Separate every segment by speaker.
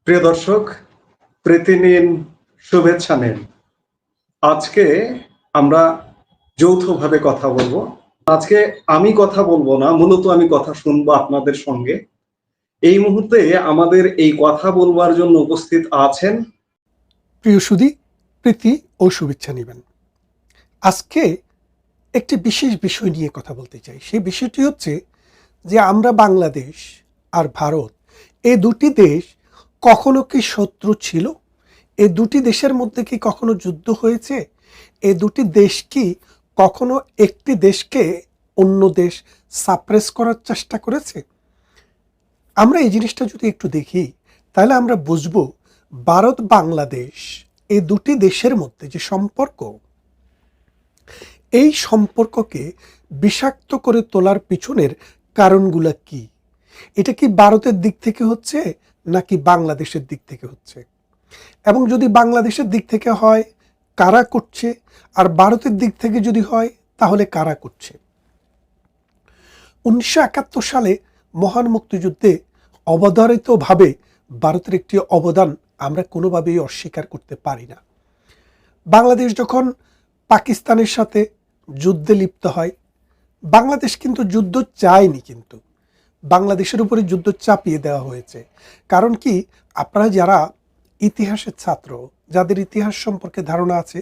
Speaker 1: প্রিয় দর্শক, প্রীতি নিন, শুভেচ্ছা নিন। আজকে আমরা যৌথভাবে কথা বলবো। আজকে আমি কথা বলবো না, মূলত আমি কথা শুনবো আপনাদের সঙ্গে। এই মুহূর্তে আমাদের এই কথা বলবার জন্য উপস্থিত আছেন
Speaker 2: প্রিয় সুধী, প্রীতি ও শুভেচ্ছা নেবেন। আজকে একটি বিশেষ বিষয় নিয়ে কথা বলতে চাই। সেই বিষয়টি হচ্ছে যে আমরা বাংলাদেশ আর ভারত, এই দুটি দেশ কখনো কি শত্রু ছিল? এই দুটি দেশের মধ্যে কি কখনো যুদ্ধ হয়েছে? এই দুটি দেশ কি কখনো একটি দেশকে অন্য দেশ সাপ্রেস করার চেষ্টা করেছে? আমরা এই জিনিসটা যদি একটু দেখি, তাহলে আমরা বুঝবো ভারত বাংলাদেশ এই দুটি দেশের মধ্যে যে সম্পর্ক, এই সম্পর্ককে বিষাক্ত করে তোলার পিছনের কারণগুলো কি? এটা কি ভারতের দিক থেকে হচ্ছে নাকি বাংলাদেশের দিক থেকে হচ্ছে? এবং যদি বাংলাদেশের দিক থেকে হয়, কারা করছে? আর ভারতের দিক থেকে যদি হয়, তাহলে কারা করছে? 1971 সালে মহান মুক্তিযুদ্ধে অবধারিতভাবে ভারতের একটি অবদান আমরা কোনোভাবেই অস্বীকার করতে পারি না। বাংলাদেশ যখন পাকিস্তানের সাথে যুদ্ধে লিপ্ত হয়, বাংলাদেশ কিন্তু যুদ্ধ চায়নি, কিন্তু বাংলাদেশের উপরে যুদ্ধ চাপিয়ে দেওয়া হয়েছে। কারণ কি, আপনারা যারা ইতিহাসের ছাত্র, যাদের ইতিহাস সম্পর্কে ধারণা আছে,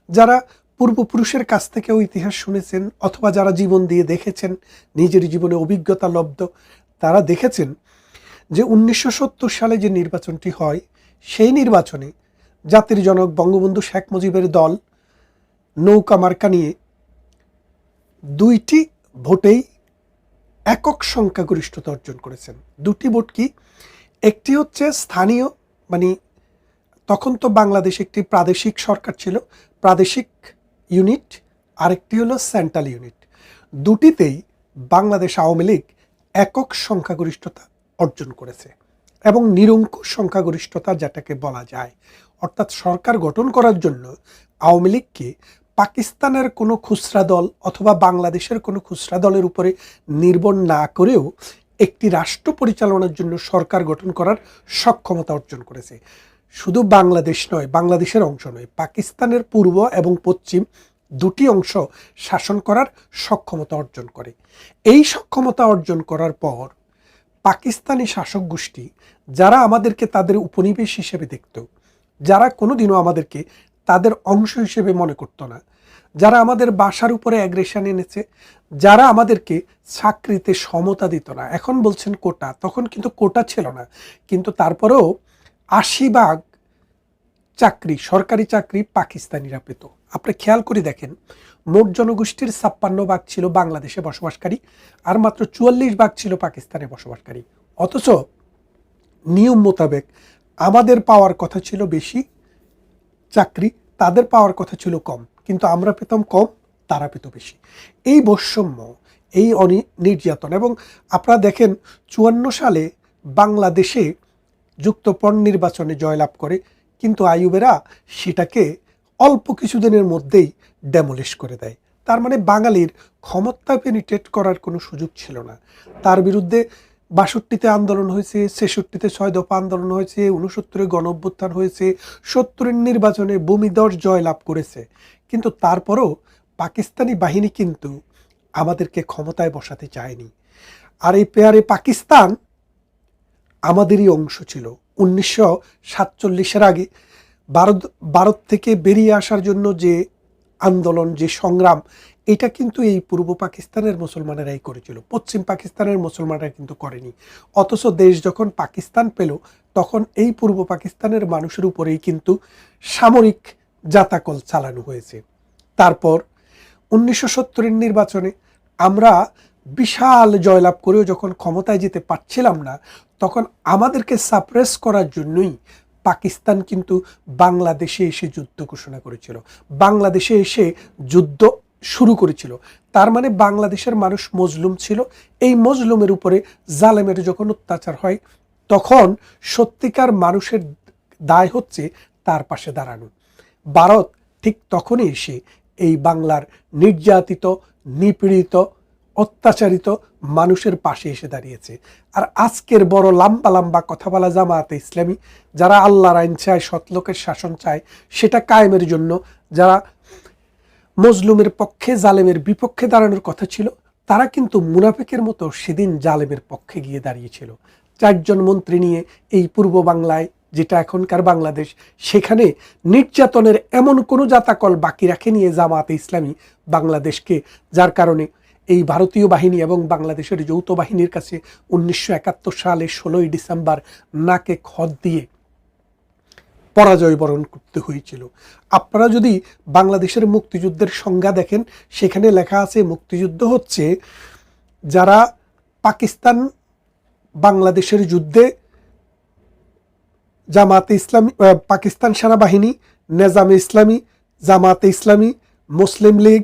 Speaker 2: যারা পূর্বপুরুষের কাছ থেকেও ইতিহাস শুনেছেন অথবা যারা জীবন দিয়ে দেখেছেন, নিজের জীবনে অভিজ্ঞতা লব্ধ, তারা দেখেছেন যে 1970 সালে যে নির্বাচনটি হয়, সেই নির্বাচনে জাতির জনক বঙ্গবন্ধু শেখ মুজিবের দল নৌকা মার্কা নিয়ে 2টি ভোটেই একক সংখ্যাগরিষ্ঠতা অর্জন করেছেন। 2টি ভোট কি? একটি হচ্ছে স্থানীয়, মানে তখন তো বাংলাদেশ একটি প্রাদেশিক সরকার ছিল, প্রাদেশিক ইউনিট, আরেকটি হলো সেন্ট্রাল ইউনিট। দুটিতেই বাংলাদেশ আওয়ামী লীগ একক সংখ্যাগরিষ্ঠতা অর্জন করেছে এবং নিরঙ্কুশ সংখ্যাগরিষ্ঠতা যেটাকে বলা যায়। অর্থাৎ সরকার গঠন করার জন্য আওয়ামী লীগকে পাকিস্তানের কোনো খুচরা দল অথবা বাংলাদেশের কোনো খুচরা দলের উপরে নির্ভর না করেও একটি রাষ্ট্র পরিচালনার জন্য সরকার গঠন করার সক্ষমতা অর্জন করেছে। শুধু বাংলাদেশ নয়, বাংলাদেশের অংশ নয়, পাকিস্তানের পূর্ব এবং পশ্চিম দুটি অংশ শাসন করার সক্ষমতা অর্জন করে। এই সক্ষমতা অর্জন করার পর পাকিস্তানি শাসক গোষ্ঠী, যারা আমাদেরকে তাদের উপনিবেশ হিসেবে দেখত, যারা কোনোদিনও আমাদেরকে তাদের অংশ হিসেবে মনে করত না, যারা আমাদের বাসার উপরে অ্যাগ্রেশন এনেছে, যারা আমাদেরকে চাকরিতে সমতা দিত না, এখন বলছেন কোটা, তখন কিন্তু কোটা ছিল না, কিন্তু তারপরেও 80% চাকরি, সরকারি চাকরি পাকিস্তানিরা পেত। আপনি খেয়াল করে দেখেন, মোট জনগোষ্ঠীর 56% ছিল বাংলাদেশে বসবাসকারী, আর মাত্র 44% ছিল পাকিস্তানে বসবাসকারী। অথচ নিয়ম মোতাবেক আমাদের পাওয়ার কথা ছিল বেশি চাকরি, তাদের পাওয়ার কথা ছিল কম, কিন্তু আমরা পেতাম কম, তারা পেত বেশি। এই বৈষম্য, এই নির্যাতন, এবং আপনারা দেখেন 54 সালে বাংলাদেশে যুক্তফ্রন্ট নির্বাচনে জয়লাভ করে, কিন্তু আইয়ুবেরা সেটাকে অল্প কিছুদিনের মধ্যেই ডেমোলিশ করে দেয়। তার মানে বাঙালির ক্ষমতা পেনিট্রেট করার কোনো সুযোগ ছিল না। তার বিরুদ্ধে 62-তে আন্দোলন হয়েছে, 66-তে 6 দফা আন্দোলন হয়েছে, 69-এ গণ অভ্যুত্থান হয়েছে, 70-এর নির্বাচনে ভূমিধস জয়লাভ করেছে, কিন্তু তারপরও পাকিস্তানি বাহিনী কিন্তু আমাদেরকে ক্ষমতায় বসাতে চায়নি। আর এই পেয়ারে পাকিস্তান আমাদেরই অংশ ছিল। 1947-এর আগে ভারত থেকে বেরিয়ে আসার জন্য যে আন্দোলন, যে সংগ্রাম, এটা কিন্তু এই পূর্ব পাকিস্তানের মুসলমানেরাই করেছিল, পশ্চিম পাকিস্তানের মুসলমানরা কিন্তু করেনি। অথচ দেশ যখন পাকিস্তান পেল, তখন এই পূর্ব পাকিস্তানের মানুষের উপরেই কিন্তু সামরিক জাতাকল চালানো হয়েছে। তারপর 1970-এর নির্বাচনে আমরা বিশাল জয়লাভ করেও যখন ক্ষমতায় যেতে পারছিলাম না, তখন আমাদেরকে সাপ্রেস করার জন্যই পাকিস্তান কিন্তু বাংলাদেশে এসে যুদ্ধ ঘোষণা করেছিল, বাংলাদেশে এসে যুদ্ধ শুরু করেছিল। তার মানে বাংলাদেশের মানুষ মজলুম ছিল। এই মজলুমের উপরে জালেমের যখন অত্যাচার হয়, তখন সত্যিকার মানুষের দায় হচ্ছে তার পাশে দাঁড়ানো। ভারত ঠিক তখনই এসে এই বাংলার নির্যাতিত, নিপীড়িত, অত্যাচারিত মানুষের পাশে এসে দাঁড়িয়েছে। আর আজকের বড় লম্বা লম্বা কথা বলা জামায়াতে ইসলামী, যারা আল্লাহর আইন চায়, সৎলোকের শাসন চায়, সেটা কায়েমের জন্য, যারা মজলুমের পক্ষে, জালেমের বিপক্ষে দাঁড়ানোর কথা ছিল, তারা কিন্তু মুনাফিকের মতো সেদিন জালেমের পক্ষে গিয়ে দাঁড়িয়েছিল। 4 জন মন্ত্রী নিয়ে এই পূর্ব বাংলায়, যেটা এখনকার বাংলাদেশ, সেখানে নির্যাতনের এমন কোনো জাতাকল বাকি রাখেনি জামায়াতে ইসলামী বাংলাদেশকে, যার কারণে এই ভারতীয় বাহিনী এবং বাংলাদেশের যৌথ বাহিনীর কাছে 1971 সালে 16ই ডিসেম্বর নাকে খত দিয়ে পরাজয় বরণ করতে হয়েছিল। আপনারা যদি বাংলাদেশের মুক্তিযুদ্ধের সংজ্ঞা দেখেন, সেখানে লেখা আছে মুক্তিযুদ্ধ হচ্ছে যারা পাকিস্তান বাংলাদেশের যুদ্ধে জামায়াতে ইসলামী, পাকিস্তান সেনাবাহিনী, নেজামে ইসলামী, জামায়াতে ইসলামী, মুসলিম লীগ,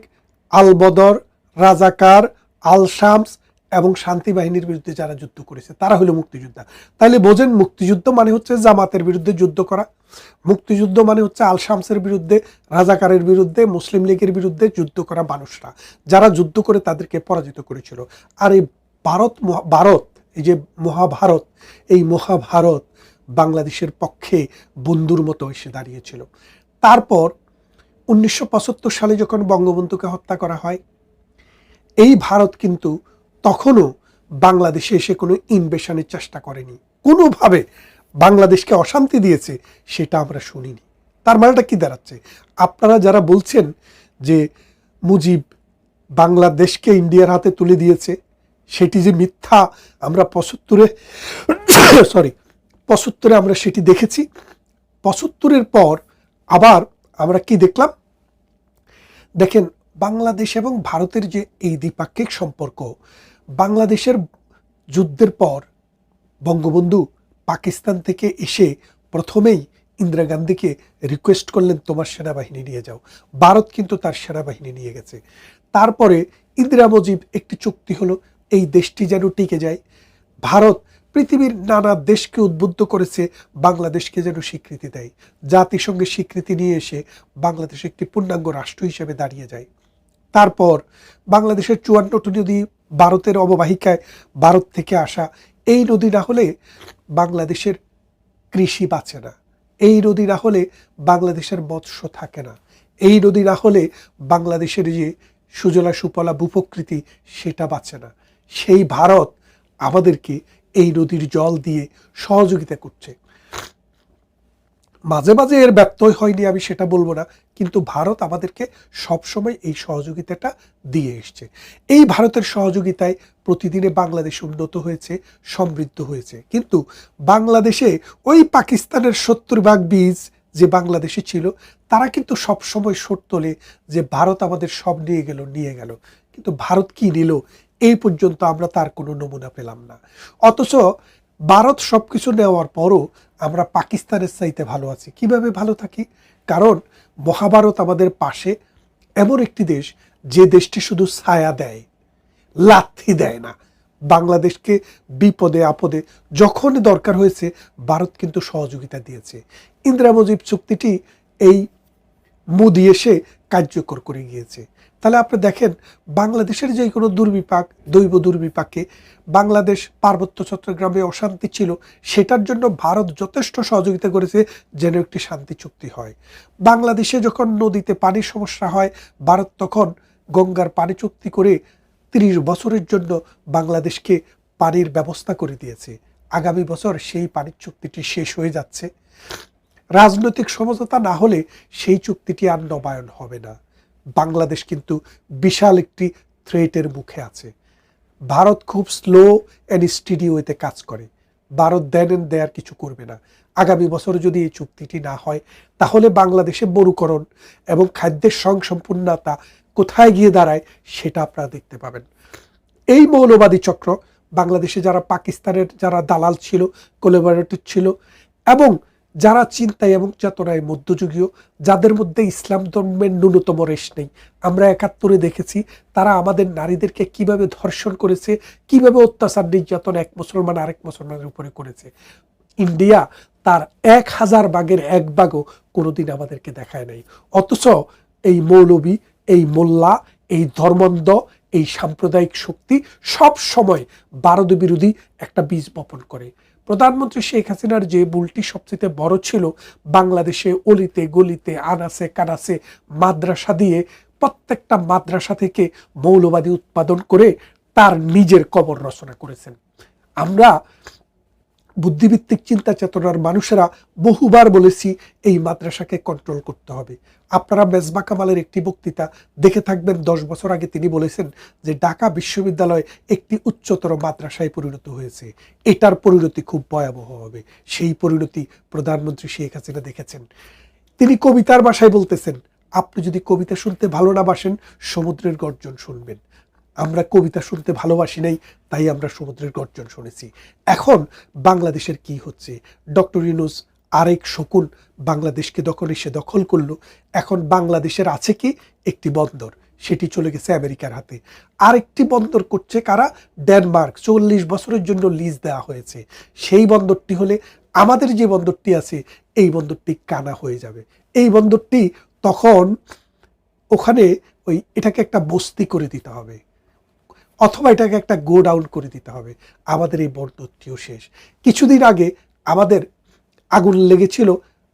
Speaker 2: আল বদর, রাজাকার, আল শামস এবং শান্তি বাহিনীর বিরুদ্ধে যারা যুদ্ধ করেছে তারা হলো মুক্তিযোদ্ধা। তাইলে বোঝেন, মুক্তিযুদ্ধ মানে হচ্ছে জামাতের বিরুদ্ধে যুদ্ধ করা, মুক্তিযুদ্ধ মানে হচ্ছে আল শামসের বিরুদ্ধে, রাজাকারের বিরুদ্ধে, মুসলিম লীগের বিরুদ্ধে যুদ্ধ করা মানুষরা, যারা যুদ্ধ করে তাদেরকে পরাজিত করেছিল। আর এই ভারত, এই যে মহাভারত, এই মহাভারত বাংলাদেশের পক্ষে বন্ধুর মতো এসে দাঁড়িয়েছিল। তারপর 1975 সালে যখন বঙ্গবন্ধুকে হত্যা করা হয়, এই ভারত কিন্তু তখনও বাংলাদেশে এসে কোনো ইনভেশনের চেষ্টা করেনি, কোনোভাবে বাংলাদেশকে অশান্তি দিয়েছে সেটা আমরা শুনিনি। তার মানেটা কি দাঁড়াচ্ছে? আপনারা যারা বলছেন যে মুজিব বাংলাদেশকে ইন্ডিয়ার হাতে তুলে দিয়েছে, সেটি যে মিথ্যা, আমরা 75 আমরা সেটি দেখেছি। 75-এর পর আবার আমরা কি দেখলাম? দেখেন, বাংলাদেশ এবং ভারতের যে এই দ্বিপাক্ষিক সম্পর্ক, বাংলাদেশের যুদ্ধের পর বঙ্গবন্ধু পাকিস্তান থেকে এসে প্রথমেই ইন্দিরা গান্ধীকে রিকোয়েস্ট করলেন তোমার সেনাবাহিনী নিয়ে যাও। ভারত কিন্তু তার সেনাবাহিনী নিয়ে গেছে। তারপরে ইন্দিরা মুজিব একটি চুক্তি হলো, এই দেশটি যেন টিকে যায়। ভারত পৃথিবীর নানা দেশকে উদ্বুদ্ধ করেছে বাংলাদেশকে যেন স্বীকৃতি দেয়। জাতিসংঘে স্বীকৃতি নিয়ে এসে বাংলাদেশ একটি পূর্ণাঙ্গ রাষ্ট্র হিসেবে দাঁড়িয়ে যায়। তারপর বাংলাদেশের 54টি নদী ভারতের অববাহিকায়, ভারত থেকে আসা। এই নদী না হলে বাংলাদেশের কৃষি বাঁচে না, এই নদী না হলে বাংলাদেশের মৎস্য থাকে না, এই নদী না হলে বাংলাদেশের যে সুজলা সুফলা ভূপ্রকৃতি সেটা বাঁচে না। সেই ভারত আমাদেরকে এই নদীর জল দিয়ে সহযোগিতা করছে। মাঝে মাঝে এর ব্যত্যয় হয়নি, আমি সেটা বলবো না, কিন্তু ভারত আমাদেরকে সবসময় এই সহযোগিতাটা দিয়ে এসছে। এই ভারতের সহযোগিতায় প্রতিদিনে বাংলাদেশ উন্নত হয়েছে, সমৃদ্ধ হয়েছে। কিন্তু বাংলাদেশে ওই পাকিস্তানের 70 ভাগ বীজ যে বাংলাদেশে ছিল, তারা কিন্তু সবসময় শোধ তোলে যে ভারত আমাদের সব নিয়ে গেল। কিন্তু ভারত কি নিল এই পর্যন্ত আমরা তার কোনো নমুনা পেলাম না। অথচ ভারত সবকিছু নেওয়ার পরও আমরা পাকিস্তানের চাইতে ভালো আছি। কিভাবে ভালো থাকি? কারণ মহাভারত আমাদের পাশে এমন একটি দেশ, যে দেশটি শুধু ছায়া দেয়, লাথি দেয় না। বাংলাদেশকে বিপদে আপদে যখন দরকার হয়েছে ভারত কিন্তু সহযোগিতা দিয়েছে। ইন্দিরা মুজিব চুক্তিটি এই মোদি এসে কার্যকর করে গিয়েছে। তাহলে আপনি দেখেন, বাংলাদেশের যে কোনো দুর্বিপাক, দৈব দুর্বিপাকে, বাংলাদেশ পার্বত্য চট্টগ্রামে অশান্তি ছিল, সেটার জন্য ভারত যথেষ্ট সহযোগিতা করেছে যেন একটি শান্তি চুক্তি হয়। বাংলাদেশে যখন নদীতে পানির সমস্যা হয়, ভারত তখন গঙ্গার পানি চুক্তি করে 30 বছরের জন্য বাংলাদেশকে পানির ব্যবস্থা করে দিয়েছে। আগামী বছর সেই পানির চুক্তিটি শেষ হয়ে যাচ্ছে। রাজনৈতিক সমঝোতা না হলে সেই চুক্তিটি আর নবায়ন হবে না। বাংলাদেশ কিন্তু বিশাল একটি থ্রেটের মুখে আছে। ভারত খুব স্লো অ্যান্ড স্টেডি ওয়েতে কাজ করে। ভারত দেন এন্ড দেয়ার কিছু করবে না। আগামী বছর যদি এই চুক্তিটি না হয়, তাহলে বাংলাদেশে মরুকরণ এবং খাদ্যের স্বয়ংসম্পূর্ণতা কোথায় গিয়ে দাঁড়ায় সেটা আপনারা দেখতে পাবেন। এই মৌলবাদী চক্র বাংলাদেশে যারা পাকিস্তানের যারা দালাল ছিল, কোলাবোরেটর ছিল, এবং যারা চিন্তায় এবং চেতনায় মধ্যযুগীয়, যাদের মধ্যে ইসলাম ধর্মের ন্যূনতম রেশ নেই। আমরা 71-এ দেখেছি তারা আমাদের নারীদেরকে কিভাবে ধর্ষণ করেছে, কিভাবে অত্যাচার নির্যাতন এক মুসলমান আরেক মুসলমানের উপরে করেছে। ইন্ডিয়া তার 1000 ভাগের 1 ভাগও কোনোদিন আমাদেরকে দেখায় নাই। অথচ এই মৌলবী, এই মোল্লা, এই ধর্মান্ধ, এই সাম্প্রদায়িক শক্তি সব সময় ভারত বিরোধী একটা বীজ বপন করে। প্রধানমন্ত্রী শেখ হাসিনার যে ভুলটি সবচেয়ে বড় ছিল, বাংলাদেশে অলিতে গলিতে আনাসে কানাসে মাদ্রাসা দিয়ে প্রত্যেকটা মাদ্রাসা থেকে মৌলবাদী উৎপাদন করে তার নিজের কবর রচনা করেছেন। আমরা বুদ্ধিভিত্তিক চিন্তা চেতনার মানুষেরা বহুবার বলেছি এই মাদ্রাসাকে কন্ট্রোল করতে হবে। আপনারা মেজবা কামালের একটি বক্তৃতা দেখে থাকবেন, 10 বছর আগে তিনি বলেছেন যে ঢাকা বিশ্ববিদ্যালয় একটি উচ্চতর মাদ্রাসায় পরিণত হয়েছে, এটার পরিণতি খুব ভয়াবহ হবে। সেই পরিণতি প্রধানমন্ত্রী শেখ হাসিনা দেখেছেন। তিনি কবিতার ভাষায় বলতেছেন, আপনি যদি কবিতা শুনতে ভালো না বাসেন, সমুদ্রের গর্জন শুনবেন। আমরা কবিতা শুনতে ভালোবাসি নাই, তাই আমরা সমুদ্রের গর্জন শুনেছি। এখন বাংলাদেশের কি হচ্ছে? ডক্টর ইউনূস আরেক শকুন বাংলাদেশকে দখল করলো। এখন বাংলাদেশের আছে কি? একটি বন্দর, সেটি চলে গেছে আমেরিকার হাতে। আরেকটি বন্দর করছে কারা? ডেনমার্ক। 40 বছরের জন্য লিজ দেওয়া হয়েছে। সেই বন্দরটি হলে আমাদের যে বন্দরটি আছে, এই বন্দরটি কানা হয়ে যাবে। এই বন্দরটি তখন ওখানে এটাকে একটা বস্তি করে দিতে হবে, অথবা এটাকে একটা গোডাউন করে দিতে হবে। আমাদের এই বন্দরটিও শেষ। কিছুদিন আগে আমাদের আগুন লেগেছিল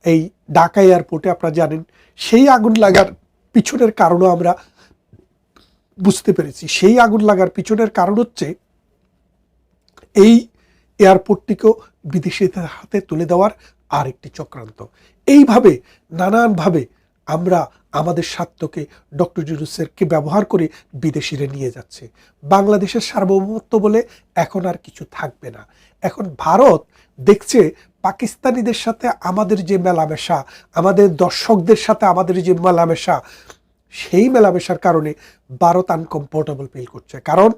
Speaker 2: এই ঢাকা এয়ারপোর্টে, আপনারা জানেন। সেই আগুন লাগার পিছনের কারণও আমরা বুঝতে পেরেছি। সেই আগুন লাগার পিছনের কারণ হচ্ছে এই এয়ারপোর্টটিকেও বিদেশিদের হাতে তুলে দেওয়ার আরেকটি চক্রান্ত। এইভাবে নানানভাবে আমরা আমাদের স্বার্থকে ডক্টর ইউনূসকে ব্যবহার করে বিদেশিরা নিয়ে যাচ্ছে। বাংলাদেশের সার্বভৌমত্ব বলে এখন আর কিছু থাকবে না। এখন ভারত দেখছে পাকিস্তানিদের সাথে আমাদের যে মেলামেশা, আমাদের দর্শকদের সাথে আমাদের যে মেলামেশা, সেই মেলামেশার কারণে ভারত আনকমফোর্টেবল ফিল করছে। কারণ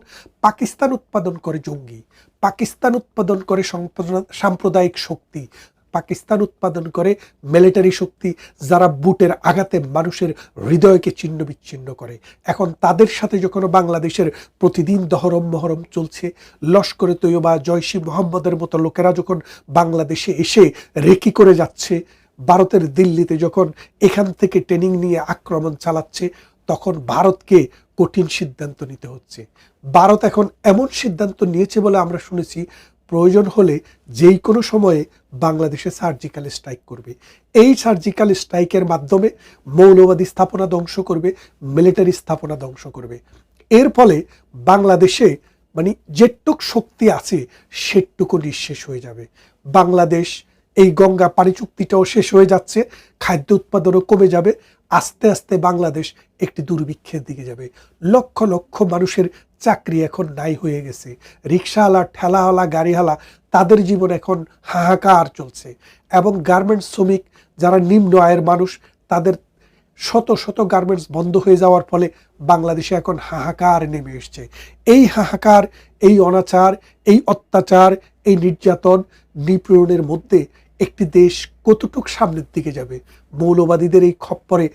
Speaker 2: পাকিস্তান উৎপাদন করে জঙ্গি, পাকিস্তান উৎপাদন করে সাম্প্রদায়িক শক্তি, পাকিস্তান উৎপাদন করে মিলিটারি শক্তি, যারা বুটের আঘাতে মানুষের হৃদয়কে ছিন্ন বিচ্ছিন্ন করে। এখন তাদের সাথে যখন বাংলাদেশের প্রতিদিন দহরম মহরম চলছে, লস্করে তৈয়বা, জয়শী মোহাম্মদের মতো লোকেরা যখন বাংলাদেশে এসে রেকি করে যাচ্ছে, ভারতের দিল্লিতে যখন এখান থেকে ট্রেনিং নিয়ে আক্রমণ চালাচ্ছে, তখন ভারতকে কঠিন সিদ্ধান্ত নিতে হচ্ছে। ভারত এখন এমন সিদ্ধান্ত নিয়েছে বলে আমরা শুনেছি, প্রয়োজন হলে যেই কোনো সময়ে বাংলাদেশে সার্জিক্যাল স্ট্রাইক করবে। এই সার্জিক্যাল স্ট্রাইকের মাধ্যমে মৌলবাদী স্থাপনা ধ্বংস করবে, মিলিটারি স্থাপনা ধ্বংস করবে। এর ফলে বাংলাদেশে যেটুক শক্তি আছে সেটুকু নিঃশেষ হয়ে যাবে। বাংলাদেশ এই গঙ্গা পানি চুক্তিটাও শেষ হয়ে যাচ্ছে, খাদ্য উৎপাদনও কমে যাবে। আস্তে আস্তে বাংলাদেশ একটি দুর্ভিক্ষের দিকে যাবে। লক্ষ লক্ষ মানুষের চাকরি এখন নাই হয়ে গেছে। রিক্সাওয়ালা, ঠেলাওয়ালা, গাড়িওয়ালা, তাদের জীবন এখন হাহাকার চলছে। এবং গার্মেন্টস শ্রমিক, যারা নিম্ন আয়ের মানুষ, তাদের শত শত গার্মেন্টস বন্ধ হয়ে যাওয়ার ফলে বাংলাদেশে এখন হাহাকার নেমে এসছে। এই হাহাকার, এই অনাচার, এই অত্যাচার, এই নির্যাতন, নিপীড়নের মধ্যে একটি দেশ কতটুক সামনের দিকে যাবে? মৌলবাদীদের এই খপ্পরে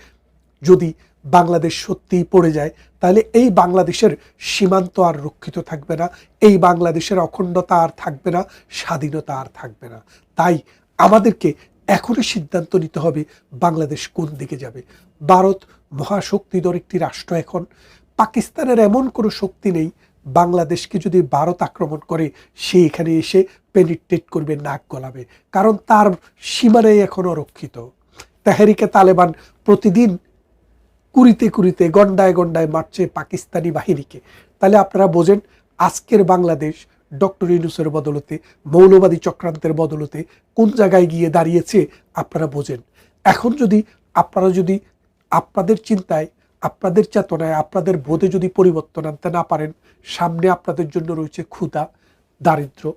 Speaker 2: যদি বাংলাদেশ সত্যিই পড়ে যায়, তাহলে এই বাংলাদেশের সীমান্ত আর রক্ষিত থাকবে না, এই বাংলাদেশের অখণ্ডতা আর থাকবে না, স্বাধীনতা আর থাকবে না। তাই আমাদেরকে এখনই সিদ্ধান্ত নিতে হবে বাংলাদেশ কোন দিকে যাবে। ভারত মহাশক্তিধর একটি রাষ্ট্র। এখন পাকিস্তানের এমন কোনো শক্তি নেই, বাংলাদেশকে যদি ভারত আক্রমণ করে সে এখানে এসে পেনিট্রেট করবে, নাক গলাবে, কারণ তার সীমানায় এখনও রক্ষিত। তেহরিকে তালেবান প্রতিদিন কুড়িতে কুড়িতে, গন্ডায় গন্ডায় মারছে পাকিস্তানি বাহিনীকে। তাহলে আপনারা বোঝেন আজকের বাংলাদেশ ডক্টর ইউনূসের বদলতে, মৌলবাদী চক্রান্তের বদলতে কোন জায়গায় গিয়ে দাঁড়িয়েছে আপনারা বোঝেন। এখন যদি আপনারা আপনাদের চিন্তায়, আপনাদের চেতনায়, আপনাদের বোধে যদি পরিবর্তন আনতে না পারেন, সামনে আপনাদের জন্য রয়েছে ক্ষুধা, দারিদ্র্য,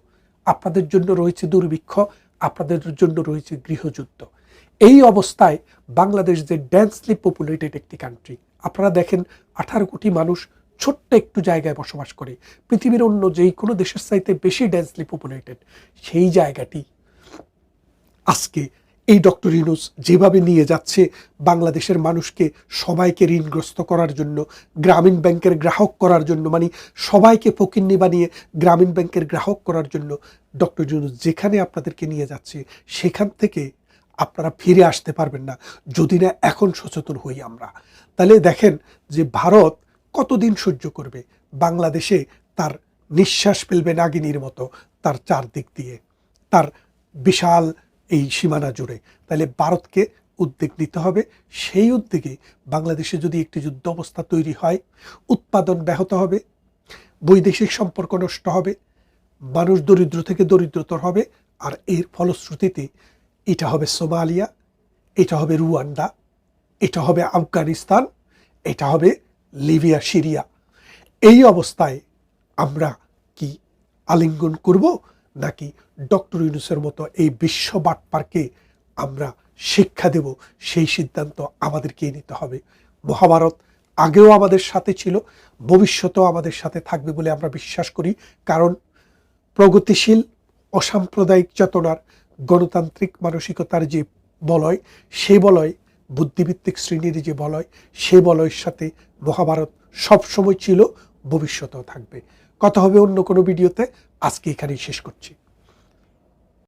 Speaker 2: আপনাদের জন্য রয়েছে দুর্ভিক্ষ, আপনাদের জন্য রয়েছে গৃহযুদ্ধ। এই অবস্থায় বাংলাদেশ যে ডেন্সলি পপুলেটেড একটি কান্ট্রি, আপনারা দেখেন 18 কোটি মানুষ ছোট্ট একটু জায়গায় বসবাস করে, পৃথিবীর অন্য যেই কোনো দেশের চাইতে বেশি ডেন্সলি পপুলেটেড। সেই জায়গাটি আজকে এই ডক্টর ইউনূস যেভাবে নিয়ে যাচ্ছে বাংলাদেশের মানুষকে, সবাইকে ঋণগ্রস্ত করার জন্য, গ্রামীণ ব্যাংকের গ্রাহক করার জন্য, সবাইকে ফকিন্নি বানিয়ে গ্রামীণ ব্যাংকের গ্রাহক করার জন্য ডক্টর ইউনূস যেখানে আপনাদেরকে নিয়ে যাচ্ছে, সেখান থেকে আপনারা ফিরে আসতে পারবেন না যদি না এখন সচেতন হই আমরা। তাহলে দেখেন যে ভারত কতদিন সহ্য করবে? বাংলাদেশে তার নিঃশ্বাস ফেলবে নাগিনীর মতো তার চারদিক দিয়ে, তার বিশাল এই সীমানা জুড়ে। তাহলে ভারতকে উদ্যোগ নিতে হবে। সেই উদ্যোগে বাংলাদেশে যদি একটি যুদ্ধ অবস্থা তৈরি হয়, উৎপাদন ব্যাহত হবে, বৈদেশিক সম্পর্ক নষ্ট হবে, মানুষ দরিদ্র থেকে দরিদ্রতর হবে, আর এর ফলশ্রুতিতে এটা হবে সোমালিয়া, এটা হবে রুয়ান্ডা, এটা হবে আফগানিস্তান, এটা হবে লিবিয়া, সিরিয়া। এই অবস্থায় আমরা কি আলিঙ্গন করব, নাকি ডক্টর ইউনূসের মতো এই বিশ্ব বাটপারকে আমরা শিক্ষা দেব? সেই সিদ্ধান্ত আমাদেরকেই নিতে হবে। মহাভারত আগেও আমাদের সাথে ছিল, ভবিষ্যতেও আমাদের সাথে থাকবে বলে আমরা বিশ্বাস করি। কারণ প্রগতিশীল অসাম্প্রদায়িক চেতনার গণতান্ত্রিক মানসিকতার যে বলয়, সে বলয়, বুদ্ধিভিত্তিক শ্রেণীর যে বলয়, সে বলয়ের সাথে মহাভারত সবসময় ছিল, ভবিষ্যতেও থাকবে। কথা হবে অন্য কোনো ভিডিওতে। আজকে এখানেই শেষ করছি।